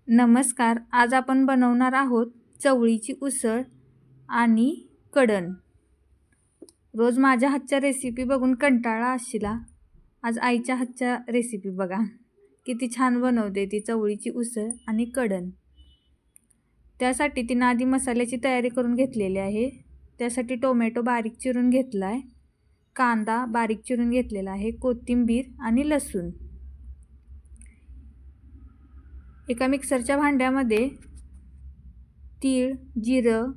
नमस्कार. आज आपण बनवणार आहोत चवळीची उसळ आणि कढण. रोज माझ्या हातच्या रेसिपी बघून कंटाळा असशीला. आज आईच्या हातच्या रेसिपी बघा, किती छान बनवते ती चवळीची उसळ आणि कढण. त्यासाठी तिनं आधी मसाल्याची तयारी करून घेतलेली आहे. त्यासाठी टोमॅटो बारीक चिरून घेतला आहे, कांदा बारीक चिरून घेतलेला आहे, कोथिंबीर आणि लसूण. एका मिक्सरच्या भांड्यामध्ये तीळ, जिरं,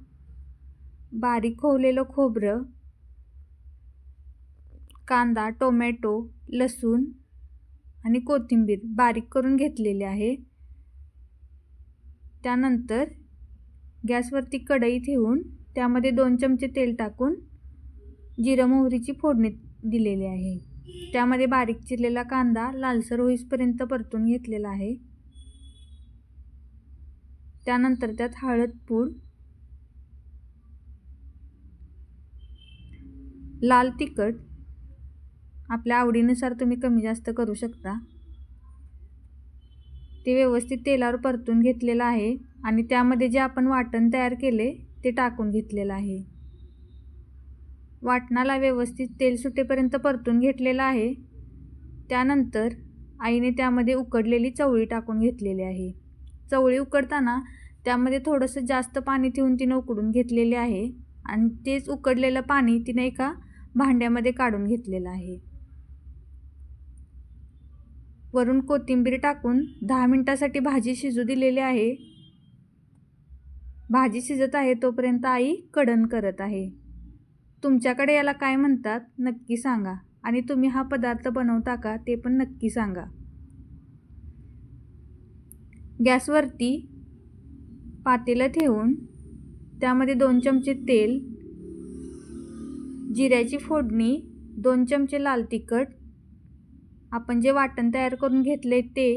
बारीक खोवलेलं खोबरं, कांदा, टोमॅटो, लसूण आणि कोथिंबीर बारीक करून घेतलेले आहे. त्यानंतर गॅसवरती कढई ठेवून त्यामध्ये 2 चमचे तेल टाकून जिरं मोहरीची फोडणी दिलेली आहे. त्यामध्ये बारीक चिरलेला कांदा लालसर होईपर्यंत परतून घेतलेला आहे. त्यानंतर त्यात हळद पूड, लाल तिखट आपल्या आवडीनुसार तुम्ही कमी जास्त करू शकता, ते व्यवस्थित तेलावर परतून घेतलेलं आहे. आणि त्यामध्ये जे आपण वाटण तयार केले ते टाकून घेतलेलं आहे. वाटणाला व्यवस्थित तेल सुटेपर्यंत परतून घेतलेलं आहे. त्यानंतर आईने त्यामध्ये उकडलेली चवळी टाकून घेतलेली आहे. चवळी उकडताना त्यामध्ये थोडंसं जास्त पाणी ठेवून तिनं उकडून घेतलेले आहे आणि तेच उकडलेलं पाणी तिने एका भांड्यामध्ये काढून घेतलेलं आहे. वरून कोथिंबीर टाकून 10 मिनिटासाठी भाजी शिजू दिलेली आहे. भाजी शिजत आहे तोपर्यंत आई कढण करत आहे. तुमच्याकडे याला काय म्हणतात नक्की सांगा, आणि तुम्ही हा पदार्थ बनवता का ते पण नक्की सांगा. गॅसवरती पातेलं ठेवून त्यामध्ये 2 चमचे तेल, जिऱ्याची फोडणी, 2 चमचे लाल तिखट, आपण जे वाटण तयार करून घेतले ते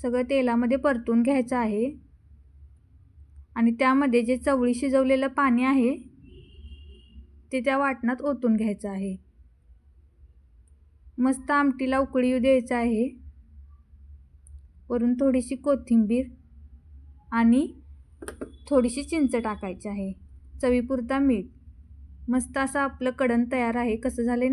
सगळं तेलामध्ये परतून घ्यायचं आहे. आणि त्यामध्ये जे चवळी शिजवलेलं पाणी आहे ते त्या वाटणात ओतून घ्यायचं आहे. मस्त आमटीला उकळी येऊ द्यायचं आहे. वरून थोडीशी कोथिंबीर आणि थोडीशी चिंच टाकायची आहे, चवीपुरता मीठ. मस्त असं आपलं कढण तयार आहे. कसं झालं